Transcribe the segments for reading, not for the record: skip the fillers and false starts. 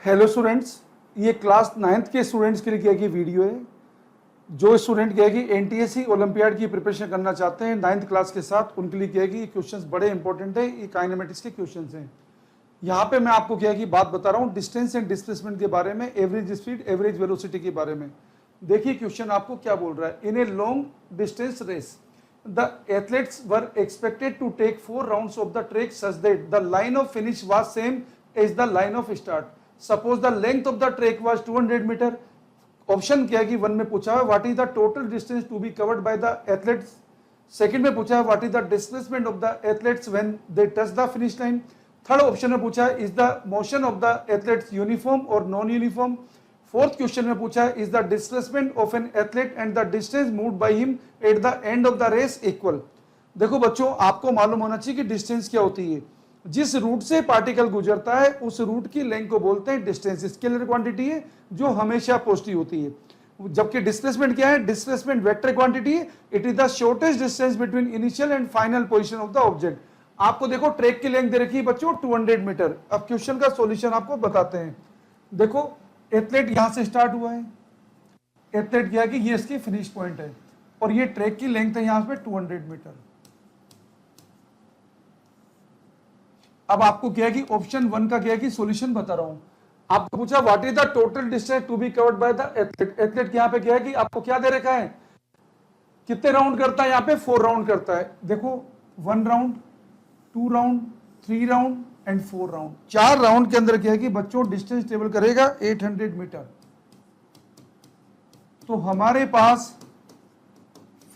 Hello students, ये class 9th के students के लिए किया गया वीडियो है। जो स्टूडेंट क्या है कि एनटीएससी ओलंपियाड की प्रिपरेशन करना चाहते हैं 9th क्लास के साथ, उनके लिए क्या है कि ये क्वेश्चंस बड़े इंपॉर्टेंट है। ये काइनेमेटिक्स के क्वेश्चंस हैं। यहाँ पे मैं आपको क्या है कि बात बता रहा हूँ डिस्टेंस एंड डिस्प्लेसमेंट के बारे में, एवरेज स्पीड, एवरेज वेलोसिटी के बारे में। देखिए क्वेश्चन आपको क्या बोल रहा है। In a long distance race the athletes were expected to take 4 rounds of the track such that the line of finish was same as the line of start. Suppose the length of the track was 200 metre. Option क्या है कि 1 में पूछा है what is the total distance to be covered by the athletes. Second में पूछा है what is the displacement of the athletes when they touch the finish line. Third option में पूछा है is the motion of the athletes uniform और non uniform. Fourth question में पूछा है is the displacement of an athlete and the distance moved by him at the end of the race equal. देखो बच्चों, आपको मालूम होना चाहिए कि डिस्टेंस क्या होती है। जिस रूट से पार्टिकल गुजरता है उस रूट की लेंथ को बोलते हैं डिस्टेंस। स्केलर क्वांटिटी है जो हमेशा पॉजिटिव होती है। जबकि डिस्प्लेसमेंट क्या है? डिस्प्लेसमेंट वेक्टर क्वांटिटी है। It is the shortest distance between initial and final position of the object. आपको देखो ट्रैक की लेंथ दे रखी है बच्चों 200 मीटर। अब क्वेश्चन का सॉल्यूशन आपको बताते हैं। देखो एथलीट यहां से स्टार्ट हुआ है। एथलीट क्या है कि ये इसकी फिनिश पॉइंट है और ये ट्रैक की लेंथ है यहां पे 200 मीटर। अब आपको क्या है कि ऑप्शन 1 का क्या है कि सॉल्यूशन बता रहा हूं। आपको पूछा what is the total distance to be covered by the athlete. Athlete यहां पे क्या है कि आपको क्या दे रखा है, कितने राउंड करता है? यहां पे 4 राउंड करता है। देखो 1 round, 2 round, 3 round and 4 round. 4 round के अंदर क्या है कि बच्चों डिस्टेंस टेबल करेगा 800 मीटर। तो हमारे पास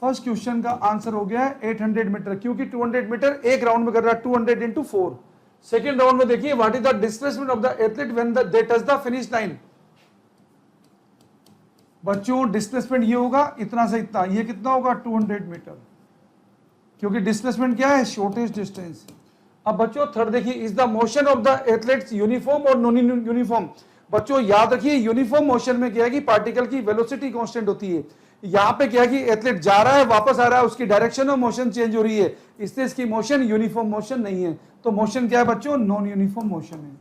फर्स्ट क्वेश्चन का आंसर हो गया है 800 मीटर, क्योंकि 200 मीटर एक राउंड में कर रहा है, 200 इंटू 4। सेकेंड राउंड में देखिए what is the displacement of the athlete when they touch the finish line. बच्चों डिस्प्लेसमेंट ये होगा इतना से इतना, ये कितना होगा 200 मीटर, क्योंकि डिस्प्लेसमेंट क्या है? Shortest distance. अब बच्चों थर्ड देखिए is the motion of the athletes uniform और नॉन यूनिफॉर्म। बच्चों याद रखिए यूनिफॉर्म मोशन में क्या है कि पार्टिकल की वेलोसिटी कांस्टेंट होती है। यहां पे क्या है कि एथलीट जा रहा है वापस आ रहा है, उसकी डायरेक्शन ऑफ मोशन चेंज हो रही है, इसलिए इसकी मोशन यूनिफॉर्म मोशन नहीं है। तो मोशन क्या है बच्चों? नॉन यूनिफॉर्म मोशन है।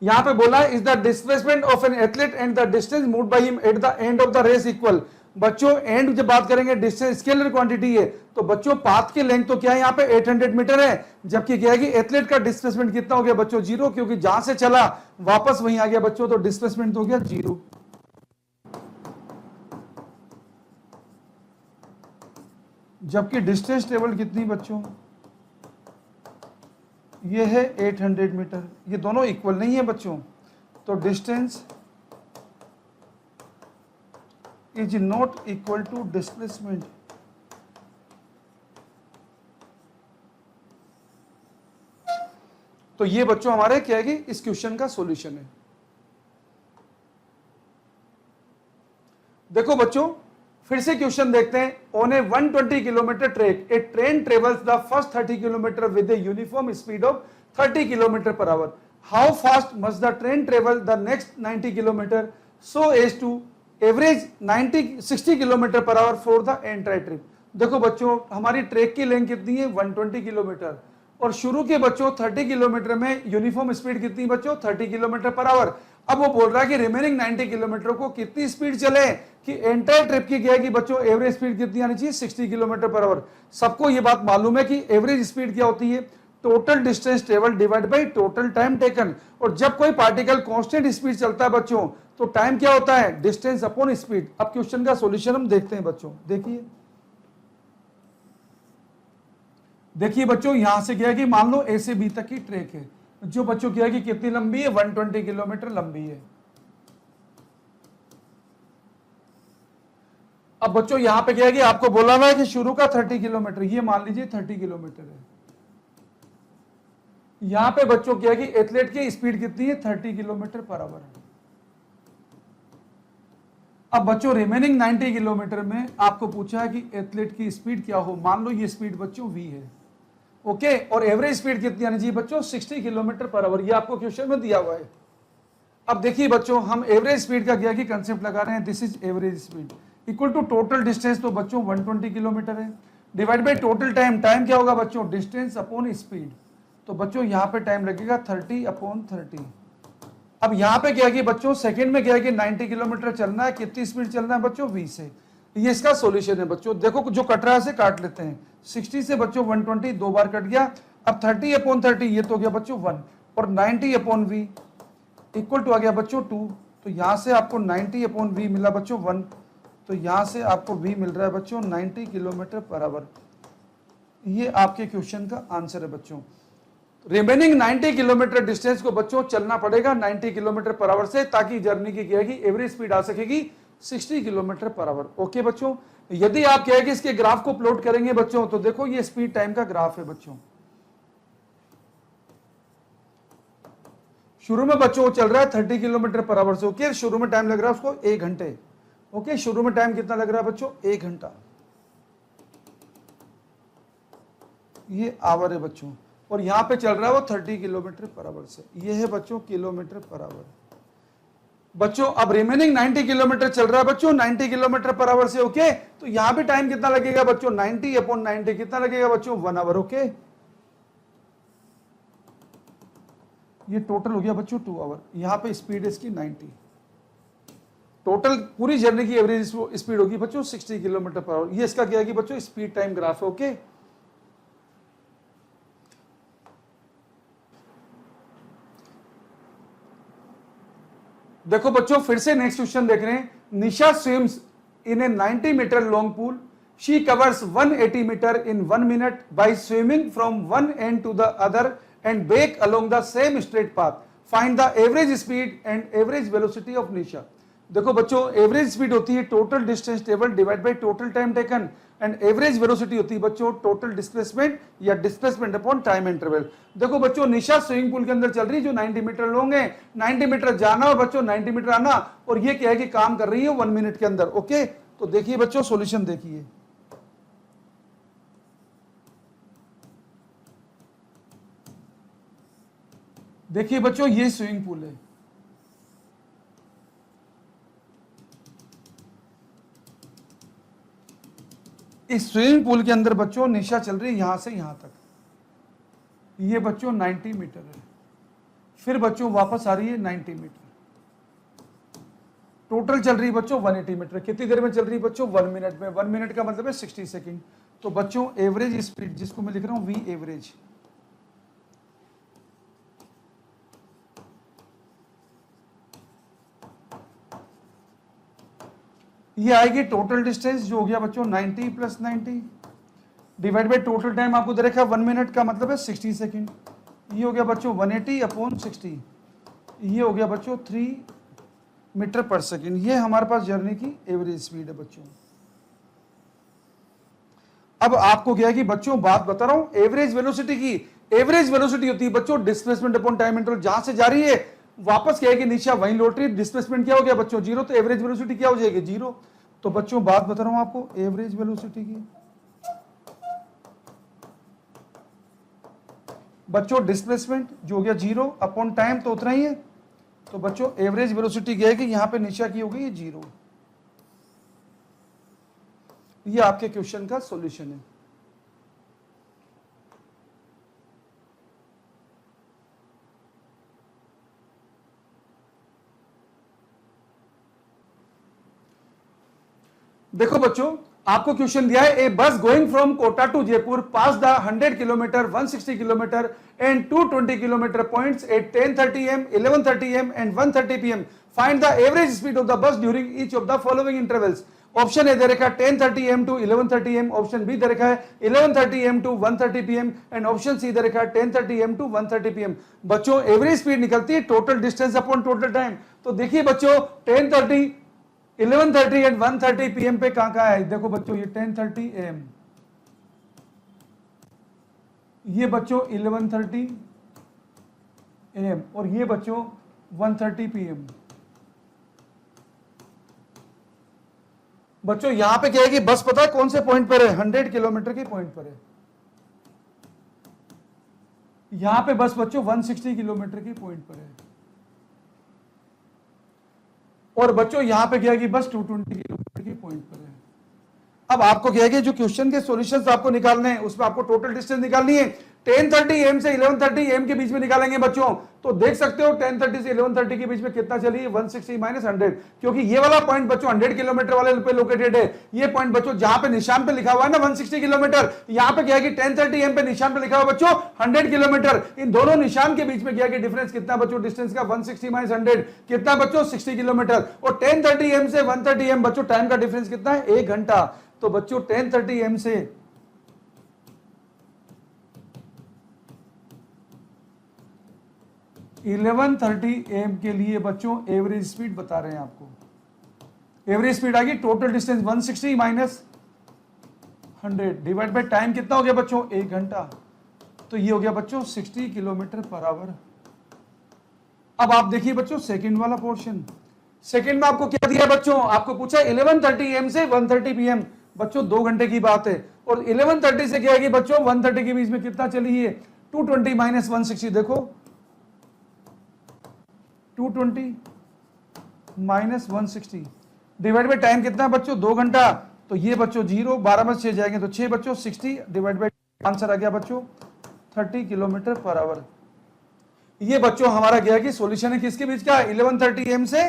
यहां पे बोला है is the displacement of an athlete and the distance moved by him at the end of the race equal. बच्चों एंड जब बात करेंगे डिस्टेंस स्केलर क्वांटिटी है, तो बच्चों पाथ की लेंथ तो क्या है यहाँ पे 800 मीटर है, जबकि क्या है कि एथलीट का डिस्प्लेसमेंट कितना हो गया बच्चों? 0, क्योंकि जहां से चला वापस वहीं आ गया बच्चों, तो डिस्प्लेसमेंट तो हो गया 0। जबकि डिस्टेंस टेबल कितनी बच्चों? ये है 800 मीटर। ये दोनों इक्वल नहीं है बच्चों, तो distance is not equal to displacement. तो ये बच्चों हमारे क्या है कि इस क्वेश्चन का सॉल्यूशन है। देखो बच्चों फिर से क्वेश्चन देखते हैं। On a 120 kilometre track a train travels the first 30 kilometre with a uniform speed of 30 kilometre per hour. How fast must the train travel the next 90 kilometre so as to average 60 kilometre per hour for the entire trip. देखो बच्चों हमारी track की length कितनी है? 120 kilometre, और शुरू के बच्चों 30 किलोमीटर में यूनिफॉर्म स्पीड कितनी बच्चों? 30 किलोमीटर पर आवर। अब वो बोल रहा है कि रिमेनिंग 90 किलोमीटर को कितनी स्पीड चले कि एंटायर ट्रिप की क्या है कि बच्चों एवरेज स्पीड कितनी आनी चाहिए? 60 किलोमीटर पर आवर। सबको ये बात मालूम है कि एवरेज स्पीड क्या होती है? Total distance travel divide by total time taken. और जब कोई पार्टिकल कांस्टेंट स्पीड चलता है बच्चों, तो टाइम क्या होता है? Distance upon speed. अब क्वेश्चन का सॉल्यूशन हम देखते हैं बच्चों। देखिए बच्चों यहां से क्या है कि मान लो ए से बी तक की ट्रैक है, जो बच्चों क्या है कि कितनी लंबी है? 120 किलोमीटर लंबी है। अब बच्चों यहां पे क्या है कि आपको बोला हुआ है कि शुरू का 30 किलोमीटर, ये मान लीजिए 30 किलोमीटर है। यहां पे बच्चों क्या है कि एथलीट की स्पीड कितनी है? 30 किलोमीटर पर आवर है। अब बच्चों रिमेनिंग 90 किलोमीटर में आपको पूछा है कि एथलीट की स्पीड क्या हो। मान लो ये स्पीड बच्चों v है, ओके, और एवरेज स्पीड कितनी आनी चाहिए बच्चों? 60 किलोमीटर पर आवर। ये आपको क्वेश्चन में दिया हुआ है। अब देखिए बच्चों हम एवरेज स्पीड का क्या कि कंसेप्ट लगा रहे हैं। This is average speed equal to total distance, तो बच्चों 120 किलोमीटर है, divide by total time, time क्या होगा बच्चों, डिस्टेंस अपॉन स्पीड। तो बच्चों यहाँ पे टाइम लगेगा 30/30। अब यहाँ पे क्या है कि बच्चों सेकंड में क्या है कि 90 किलोमीटर चलना है, कितनी स्पीड चलना है बच्चों, 20 से। ये इसका सॉल्यूशन है बच्चों। देखो जो कट रहा है से काट लेते हैं, 60 से बच्चों 120 दो बार कट गया। अब 30/30 ये तो हो गया बच्चों 1, और 90/v इक्वल टू आ गया बच्चों 2। तो यहाँ से आपको 90/v मिला बच्चों 1, तो यहाँ से आपको v मिल रहा है बच्चों 90 किलोमीटर पर आवर। ये आपके क्वेश्चन का आंसर है बच्चों। रिमेनिंग 90 किलोमीटर डिस्टेंस को बच्चों चलना पड़ेगा 90 किलोमीटर पर आवर से, ताकि जर्नी की क्या है एवरेज स्पीड आ सकेगी 60 किलोमीटर पर आवर। ओके बच्चों, यदि आप क्या है कि इसके ग्राफ को प्लॉट करेंगे बच्चों, तो देखो ये स्पीड टाइम का ग्राफ है बच्चों। शुरू में बच्चों चल रहा है 30 किलोमीटर पर आवर से। ओके, शुरू में टाइम लग रहा है उसको 1 घंटे। ओके, शुरू में टाइम कितना लग रहा है बच्चों, 1 घंटा। ये आवर है बच्चों, और यहां पे चल रहा है वो 30 किलोमीटर पर आवर से। ये है बच्चों किलोमीटर पर आवर। बच्चों अब रिमेनिंग 90 किलोमीटर चल रहा है बच्चों 90 किलोमीटर पर आवर से। ओके, तो यहां पे टाइम कितना लगेगा बच्चों, 90/90 कितना लगेगा बच्चों, 1 आवर। ओके, ये टोटल हो गया बच्चों 2 आवर। यहां पे स्पीड है इसकी 90। टोटल पूरी जर्नी की एवरेज स्पीड होगी बच्चों 60 किलोमीटर पर आवर। ये इसका क्या है कि बच्चों स्पीड टाइम ग्राफ है। ओके, देखो बच्चों फिर से नेक्स्ट क्वेश्चन देख रहे हैं। Nisha swims in a 90 metre long pool, she covers 180 metre in 1 minute by swimming from one end to the other end back along the same straight path, find the average speed and average velocity of Nisha. देखो बच्चों average speed होती है total distance table divide by total time taken, and average velocity होती है बच्चों total displacement या displacement upon time interval. देखो बच्चों निशा स्विमिंग पूल के अंदर चल रही है जो 90 मीटर लॉन्ग है, 90 मीटर जाना और बच्चों 90 मीटर आना, और ये क्या है कि काम कर रही है 1 मिनट के अंदर। ओके, तो देखिए बच्चों सॉल्यूशन देखिए। देखिए बच्चों ये स्विमिंग पूल है, इस स्विमिंग पूल के अंदर बच्चों निशा चल रही है यहां से यहां तक, ये बच्चों 90 मीटर है। फिर बच्चों वापस आ रही है 90 मीटर। टोटल चल रही है बच्चों 180 मीटर। कितनी देर में चल रही है बच्चों, 1 मिनट में। 1 मिनट का मतलब है 60 सेकंड। तो बच्चों एवरेज स्पीड जिसको मैं लिख रहा हूं वी एवरेज, ये आएगी टोटल डिस्टेंस जो हो गया बच्चों 90 + 90 डिवाइड बाय टोटल टाइम आपको दे रखा है 1 मिनट का मतलब है 60 सेकंड। ये हो गया बच्चों 180/60। ये हो गया बच्चों 3 मीटर पर सेकंड। ये हमारे पास जर्नी की एवरेज स्पीड है बच्चों। अब आपको क्या है कि बच्चों बात बता रहा हूं एवरेज वेलोसिटी की। एवरेज वेलोसिटी होती है बच्चों डिस्प्लेसमेंट अपॉन टाइम इंटरवल, जहां से जा रही है वापस क्या है कि नीचे वहीं लौट रही है, डिस्प्लेसमेंट क्या हो गया बच्चों 0, तो एवरेज वेलोसिटी क्या हो जाएगी 0। तो बच्चों बात बता रहा हूं आपको एवरेज वेलोसिटी की। बच्चों डिस्प्लेसमेंट जो हो गया 0 अपॉन टाइम तो उतना ही है, तो बच्चों एवरेज वेलोसिटी क्या है कि यहां पे निशा की हो गई 0। ये आपके क्वेश्चन का सॉल्यूशन है। देखो बच्चों आपको क्वेश्चन दिया है, a bus going from Kota to Jaipur pass the 100 kilometre 160 kilometre and 220 kilometre points at 10:30 am 11:30 am and 1:30 pm, find the average speed of the bus during each of the following intervals. Option A दे रखा है 10:30 am to 11:30 am, option B दे रखा है 11:30 am to 1:30 pm and option C दे रखा है 10:30 am to 1:30 pm। बच्चों एवरेज स्पीड निकलती है total distance upon total time. तो देखिए बच्चों 10:30 11:30 एंड 1:30 pm पे कहां है, देखो बच्चों ये 10:30 am, ये बच्चों 11:30 am और ये बच्चों 1:30 pm। बच्चों यहां पे क्या है कि बस पता है कौन से पॉइंट पर है, 100 किलोमीटर के पॉइंट पर है। यहां पे बस बच्चों 160 किलोमीटर के पॉइंट पर है, और बच्चों यहां पे क्या है कि बस 220 किलोमीटर के पॉइंट पर है। अब आपको क्या है कि जो क्वेश्चन के सॉल्यूशंस आपको निकालने हैं उसमें आपको टोटल डिस्टेंस निकालनी है। 10:30 AM से 11:30 AM के बीच में निकालेंगे बच्चों, तो देख सकते हो 10:30 से 11:30 के बीच में कितना चली है 160 माइनस 100, क्योंकि ये वाला पॉइंट बच्चों 100 किलोमीटर वाले पे लोकेटेड है। ये पॉइंट बच्चों जहां पे निशान पे लिखा हुआ है ना 160 किलोमीटर, यहां पे क्या है कि 10:30 AM पे निशान पे लिखा हुआ बच्चों 100 किलोमीटर। इन दोनों निशान के बीच में क्या है कि डिफरेंस कितना बच्चों डिस्टेंस का 160 माइनस 100 कितना बच्चों 60 किलोमीटर। और 10:30 AM से 1:30 AM बच्चों टाइम का डिफरेंस कितना है 1 घंटा। तो बच्चों 10:30 AM से 11:30 AM के लिए बच्चों एवरेज स्पीड बता रहे हैं आपको। एवरेज स्पीड आ गई, total distance 160 minus 100 divide by time कितना हो गया बच्चों 1 घंटा, तो ये हो गया बच्चों 60 किलोमीटर पर आवर। अब आप देखिए बच्चों सेकंड वाला पोर्शन, सेकंड में आपको क्या दिया बच्चों, आपको पूछा 11:30 AM से 1:30 PM बच्चों 2 घंटे की बात है। और 11:30 से क्या है कि बच्चों 1:30 के बीच में कितना चली है 220 माइनस 160, देखो 220 माइनस 160 डिवाइड बाई टाइम कितना है बच्चों 2 घंटा, तो ये बच्चों 0 12 में 6 जाएंगे तो 6 बच्चों 60 डिवाइड बाई आंसर आ गया बच्चों 30 किलोमीटर पर आवर। ये बच्चों हमारा क्या है कि सॉल्यूशन है किसके बीच का 11:30 AM से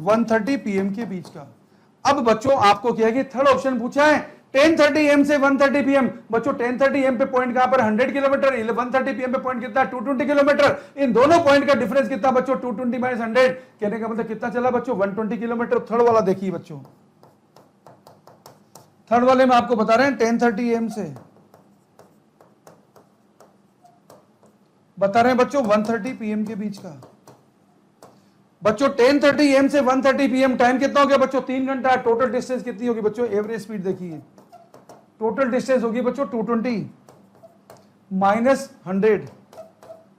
1:30 PM के बीच का। अब बच्चों आपको क्या है कि थर्ड ऑप्शन पूछा है 10:30 AM से 1:30 PM बच्चों 10:30 AM पे पॉइंट कहां पर 100 किलोमीटर, 1:30 PM पे पॉइंट कितना 220 किलोमीटर। इन दोनों पॉइंट का डिफरेंस कितना बच्चों 220 माइनस 100 कहने का मतलब कितना चला बच्चों 120 किलोमीटर। थर्ड वाला देखिए बच्चों, थर्ड वाले में आपको बता रहे हैं 10:30 AM से बता रहे हैं बच्चों 1:30 PM के बीच का। बच्चों 10:30 AM से 1:30 PM टाइम कितना हो गया बच्चों 3 घंटा। टोटल डिस्टेंस कितनी होगी बच्चों, एवरेज स्पीड देखिए टोटल डिस्टेंस होगी बच्चों 220 माइनस 100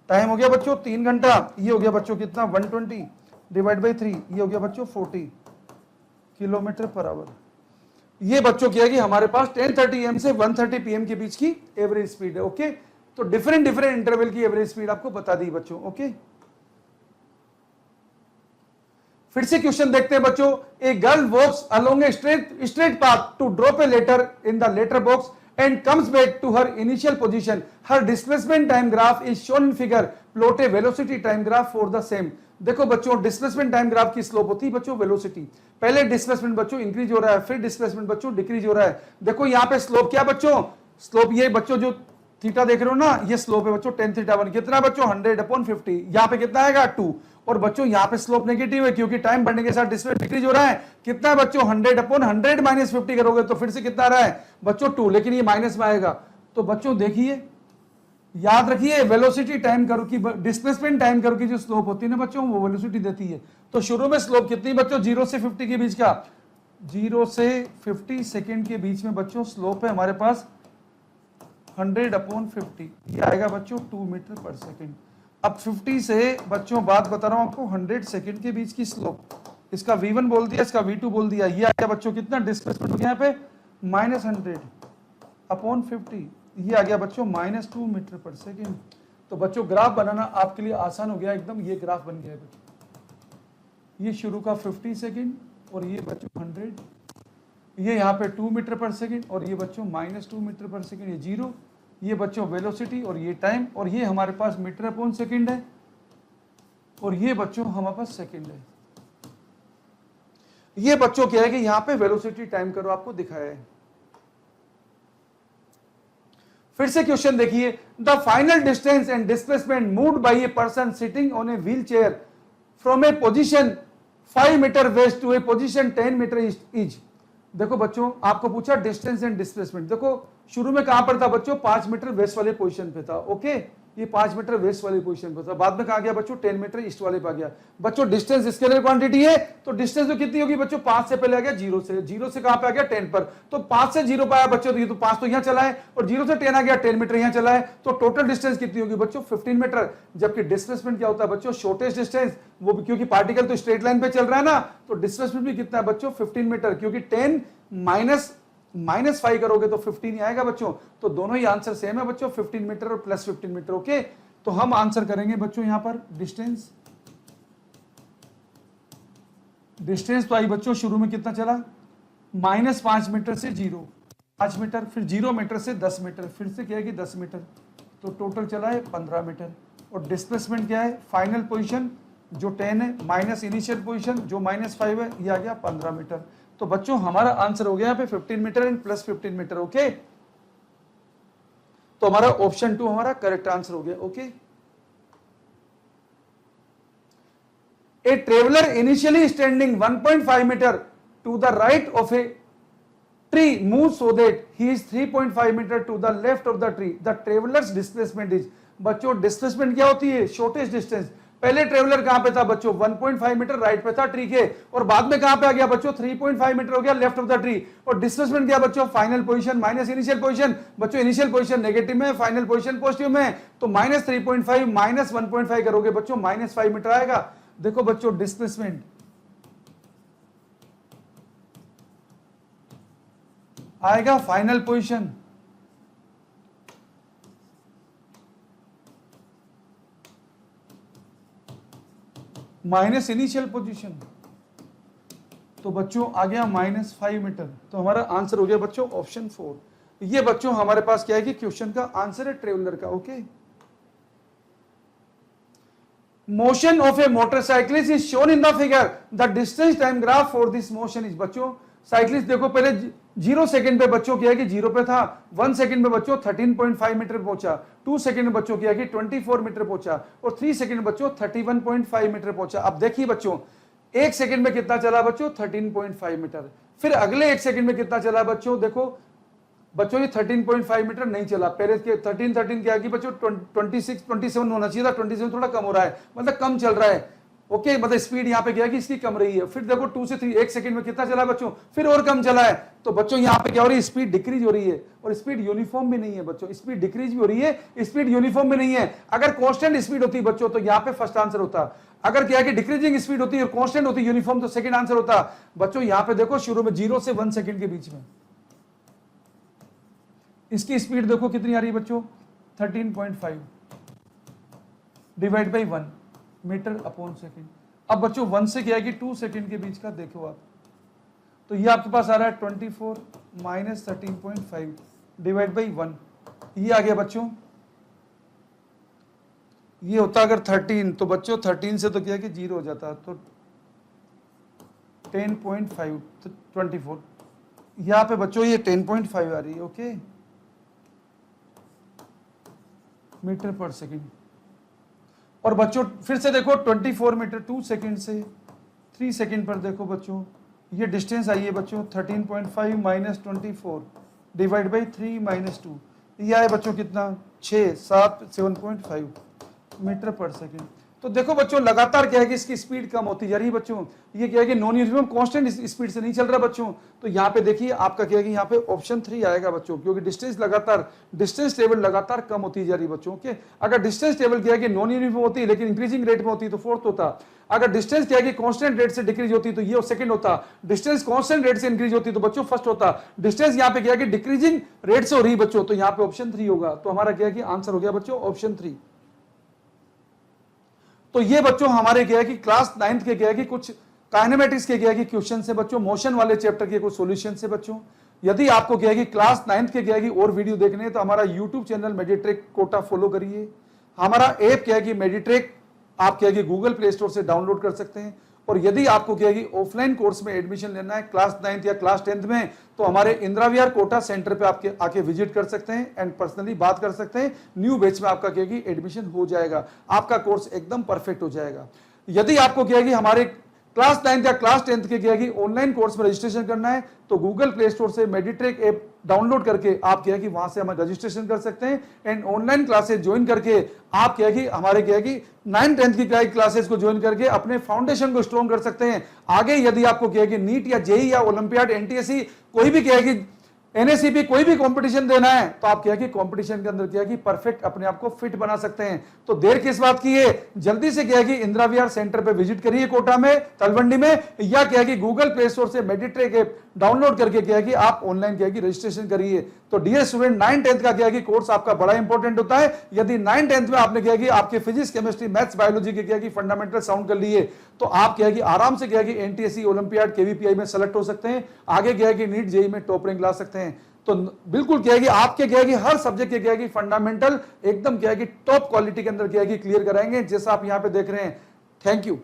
टाइम हो गया बच्चों 3 घंटा। ये हो गया बच्चों कितना 120 डिवाइड बाई 3, ये हो गया बच्चों 40 किलोमीटर पर आवर। ये बच्चों क्या है कि हमारे पास 10:30 AM से 1:30 PM के बीच की एवरेज स्पीड है। ओके, तो डिफरेंट डिफरेंट इंटरवल की एवरेज स्पीड आपको बता दी बच्चों। ओके, फिर से क्वेश्चन देखते हैं बच्चों। A girl walks along a straight path to drop a letter in the letter box and comes back to her initial position. Her displacement time graph is shown in figure. Plot a velocity time graph for the same. देखो बच्चों displacement time graph की slope होती है बच्चों velocity. पहले displacement बच्चों increase हो रहा है, फिर डिस्प्लेसमेंट बच्चों डिक्रीज हो रहा है। देखो यहाँ पे स्लोप क्या बच्चों, स्लोप ये बच्चों जो थीटा देख रहे हो ना, ये स्लोप है बच्चों tan θ1 कितना बच्चों 100/50। यहाँ पे कितना आएगा 2। और बच्चों यहाँ पे स्लोप नेगेटिव है क्योंकि टाइम बढ़ने के साथ डिस्प्लेसमेंट डिक्रीज हो रहा है। कितना बच्चों 100/100 माइनस 50 करोगे तो फिर से कितना आ रहा है बच्चों 2, लेकिन ये माइनस में आएगा। तो बच्चों देखिए याद रखिए वेलोसिटी टाइम कर्व की डिस्प्लेसमेंट टाइम कर्व की जो स्लोप होती है ना बच्चों वो वेलोसिटी देती है। तो शुरू में स्लोप कितनी बच्चों 0 से 50 के बीच का, 0 से 50 सेकेंड के बीच में बच्चों स्लोप है हमारे पास 100/50, ये आएगा बच्चों 2 मीटर पर सेकेंड। अब 50 से बच्चों बात बता रहा हूं आपको 100 सेकेंड के बीच की स्लोप, इसका V1 बोल दिया, इसका V2 बोल दिया। ये आया बच्चों कितना डिस्प्लेसमेंट हो गया यहाँ पे -100/50, ये आ गया बच्चों -2 मीटर पर सेकेंड। तो बच्चों ग्राफ बनाना आपके लिए आसान हो गया एकदम। ये ग्राफ बन गया है बच्चों, ये शुरू का 50 सेकेंड और ये बच्चों 100, ये यहाँ पे 2 मीटर पर सेकेंड और ये बच्चों -2 मीटर पर सेकेंड, ये 0, ये बच्चों वेलोसिटी और ये टाइम, और ये हमारे पास मीटर/सेकेंड है और ये बच्चों हमारे पास सेकेंड है। ये बच्चों क्या है कि यहाँ पे वेलोसिटी टाइम करो आपको दिखाया है। फिर से क्वेश्चन देखिए, the final distance and displacement moved by a person sitting on a wheel chair from a position 5 metre west to a position 10 metre east. देखो बच्चों आपको पूछा डिस्टेंस एंड डिस्प्लेसमेंट। देखो शुरू में कहां पर था बच्चों 5 मीटर वेस्ट वाले पोजीशन पे था। ओके, ये 5 मीटर वेस्ट वाले पोजीशन पे था, बाद में कहा गया बच्चों 10 मीटर ईस्ट वाले पे आ गया। बच्चों डिस्टेंस स्केलर क्वांटिटी है तो डिस्टेंस तो कितनी होगी बच्चों 5 से पहले आ गया 0 से, 0 से कहां पे आ गया 10 पर, तो 5 से 0 पे आया बच्चों, तो ये तो 5 तो यहां चला है और 0 से 10 आ गया 10 मीटर यहां चला है, तो टोटल डिस्टेंस कितनी होगी बच्चों 15 मीटर। जबकि डिस्प्लेसमेंट क्या होता है बच्चों शॉर्टेस्ट डिस्टेंस, वो भी क्योंकि पार्टिकल तो स्ट्रेट लाइन पे चल रहा है ना, तो डिस्प्लेसमेंट भी कितना है बच्चों 15 मीटर, क्योंकि 10 -5 करोगे तो 15 ही आएगा बच्चों। तो दोनों ही आंसर सेम है बच्चों, 15 मीटर और +15 मीटर। ओके, तो हम आंसर करेंगे बच्चों यहां पर डिस्टेंस तो आई बच्चों शुरू में कितना चला, -5 मीटर से 0, 5 मीटर, फिर 0 मीटर से 10 मीटर, फिर से क्या है कि 10 मीटर, तो टोटल चला है 15 मीटर। और डिस्प्लेसमेंट क्या है, फाइनल पोजीशन जो 10 है माइनस इनिशियल पोजीशन जो -5 है, ये आ गया 15 मीटर। तो बच्चों हमारा आंसर हो गया यहाँ पे 15 metre and plus 15 metre. Okay, तो हमारा ऑप्शन 2 हमारा करेक्ट आंसर हो गया। Okay, a traveller initially standing 1.5 metre to the right of a tree moves so that he is 3.5 meter to the left of the tree. The traveler's displacement is, बच्चों displacement क्या होती है, shortest distance. पहले traveller कहां पे था बच्चों, 1.5 metre right पे था ट्री के, और बाद में कहां पे आ गया बच्चों, 3.5 मीटर हो गया लेफ्ट ऑफ द ट्री। और डिस्प्लेसमेंट क्या बच्चों, final position minus initial position. बच्चों इनिशियल पोजीशन नेगेटिव में, फाइनल पोजीशन पॉजिटिव में, तो -3.5 माइनस 1.5 करोगे बच्चों -5 मीटर आएगा। देखो बच्चों डिस्प्लेसमेंट आएगा final position minus initial position, तो बच्चों आ गया -5 मीटर। तो हमारा आंसर हो गया बच्चों ऑप्शन 4। ये बच्चों हमारे पास क्या है कि क्वेश्चन का आंसर है ट्रेवलर का। Okay, motion of A motorcyclist is shown in the figure, the distance time graph for this motion is, बच्चों साइक्लिस्ट देखो पहले 0 सेकंड पे बच्चों किया कि 0 पे था, 1 सेकंड में बच्चों 13.5 मीटर पहुंचा, 2 सेकंड में बच्चों किया कि 24 मीटर पहुंचा, और 3 सेकंड में बच्चों 31.5 मीटर पहुंचा। अब देखिए बच्चों 1 सेकंड में कितना चला बच्चों, 13.5 मीटर, फिर अगले 1 सेकंड में कितना चला बच्चों, देखो बच्चों ये 13.5 मीटर नहीं चला, पहले के 13 क्या कि बच्चों 27 होना चाहिए था, 27 थोड़ा कम हो रहा है, मतलब कम चल रहा है। ओके, मतलब स्पीड यहाँ पे क्या है कि इसकी कम रही है। फिर देखो 2 से 3 1 सेकंड में कितना चला बच्चों, फिर और कम चला है। तो बच्चों यहाँ पे क्या हो रही है, स्पीड डिक्रीज हो रही है, और स्पीड यूनिफॉर्म भी नहीं है बच्चों, स्पीड डिक्रीज भी हो रही है, स्पीड यूनिफॉर्म भी नहीं है। अगर कांस्टेंट स्पीड होती बच्चों तो यहाँ पे फर्स्ट आंसर होता, अगर क्या है कि डिक्रीजिंग स्पीड होती है और कांस्टेंट होती यूनिफॉर्म तो सेकंड आंसर होता। बच्चों यहाँ पे देखो शुरू में 0 से 1 सेकंड के बीच में इसकी स्पीड देखो कितनी आ रही है बच्चों, 13.5 divide by 1 metre upon second. अब बच्चों 1 से क्या है कि 2 सेकंड के बीच का देखो आप, तो ये आपके पास आ रहा है 24 माइनस 13.5 डिवाइड बाई 1, ये आ गया बच्चों, ये होता अगर 13 तो बच्चों 13 से तो क्या है कि 0 हो जाता, तो 10.5 तो 24, यहाँ पे बच्चों ये 10.5 आ रही है। ओके, मीटर पर सेकंड। और बच्चों फिर से देखो 24 मीटर 2 सेकंड से 3 सेकंड पर देखो बच्चों ये डिस्टेंस आई है बच्चों 13.5 माइनस 24 डिवाइड बाई 3 माइनस 2, ये आए बच्चों कितना 7.5 मीटर पर सेकंड। तो देखो बच्चों लगातार क्या है कि इसकी स्पीड कम होती जा रही है बच्चों, ये क्या है कि नॉन यूनिफॉर्म कांस्टेंट स्पीड से नहीं चल रहा बच्चों। तो यहाँ पे देखिए आपका क्या है कि यहाँ पे ऑप्शन 3 आएगा बच्चों, क्योंकि डिस्टेंस टेबल लगातार कम होती जा रही है बच्चों के। अगर डिस्टेंस टेबल क्या है कि नॉन यूनिफॉर्म होती है लेकिन इंक्रीजिंग रेट में होती तो फोर्थ होता, अगर डिस्टेंस क्या है कि कांस्टेंट रेट से डिक्रीज होती तो ये सेकंड होता, डिस्टेंस कांस्टेंट रेट से इंक्रीज होती तो बच्चों फर्स्ट होता। डिस्टेंस यहाँ पे क्या है कि डिक्रीजिंग रेट से हो रही बच्चों, तो यहाँ पे ऑप्शन 3 होगा। तो हमारा क्या है कि आंसर हो गया बच्चों ऑप्शन 3। तो ये बच्चों हमारे क्या है कि क्लास 9th के क्या है कि कुछ काइनेमेटिक्स के क्या है कि क्वेश्चन से बच्चों, मोशन वाले चैप्टर के कुछ सॉल्यूशन से बच्चों। यदि आपको क्या है कि क्लास 9th के क्या है कि और वीडियो देखने हैं तो हमारा यूट्यूब चैनल मेडिट्रिक कोटा फॉलो करिए। हमारा ऐप क्या है कि मेडिट्रिक आप क्या है कि गूगल प्ले स्टोर से डाउनलोड कर सकते हैं। और यदि आपको क्या है कि ऑफलाइन कोर्स में एडमिशन लेना है क्लास 9th या क्लास 10th में, तो हमारे इंदिरा विहार कोटा सेंटर पे आपके आके विजिट कर सकते हैं एंड पर्सनली बात कर सकते हैं। न्यू बैच में आपका क्या है कि एडमिशन हो जाएगा, आपका कोर्स एकदम परफेक्ट हो जाएगा। यदि आपको क्या है कि हमारे क्लास 9th या क्लास 10th के क्या है कि ऑनलाइन कोर्स में रजिस्ट्रेशन करना है तो गूगल प्ले स्टोर से मेडिट्रिक ऐप डाउनलोड करके आप क्या है कि वहां से हमें रजिस्ट्रेशन कर सकते हैं एंड ऑनलाइन क्लासेस ज्वाइन करके आप क्या है कि हमारे क्या है कि 9th 10th की क्लासेस को ज्वाइन करके अपने फाउंडेशन को स्ट्रॉन्ग कर सकते हैं। आगे यदि आपको क्या है कि नीट या जेई या ओलंपियाड एनटीएससी कोई भी क्या है कि एनएससीपी कोई भी कंपटीशन देना है तो आप क्या कि कंपटीशन के अंदर क्या कि परफेक्ट अपने आप को फिट बना सकते हैं। तो देर किस बात की है, जल्दी से क्या है कि इंदिरा विहार सेंटर पे विजिट करिए कोटा में, तलवंडी में, या क्या है कि गूगल प्ले स्टोर से मेडिट्रेक ऐप डाउनलोड करके क्या है कि आप ऑनलाइन क्या है कि रजिस्ट्रेशन करिए। तो डियर स्टूडेंट, 9-10 का क्या है कि कोर्स आपका बड़ा इंपॉर्टेंट होता है। यदि 9-10 में आपने क्या है कि आपके फिजिक्स, केमिस्ट्री, मैथ्स, बायोलॉजी के क्या है कि फंडामेंटल साउंड कर लिए, तो आप क्या है कि आराम से क्या है कि एनटीएससी, ओलंपियाड, केवीपीआई में सेलेक्ट हो सकते हैं, आगे क्या है कि नीट, जेई में टॉप रैंक ला सकते हैं। तो बिल्कुल क्या है कि आपके क्या है कि हर सब्जेक्ट के क्या है कि फंडामेंटल एकदम क्या है कि टॉप क्वालिटी के अंदर क्या है कि क्लियर कराएंगे, जैसा आप यहां पे देख रहे हैं। Thank you.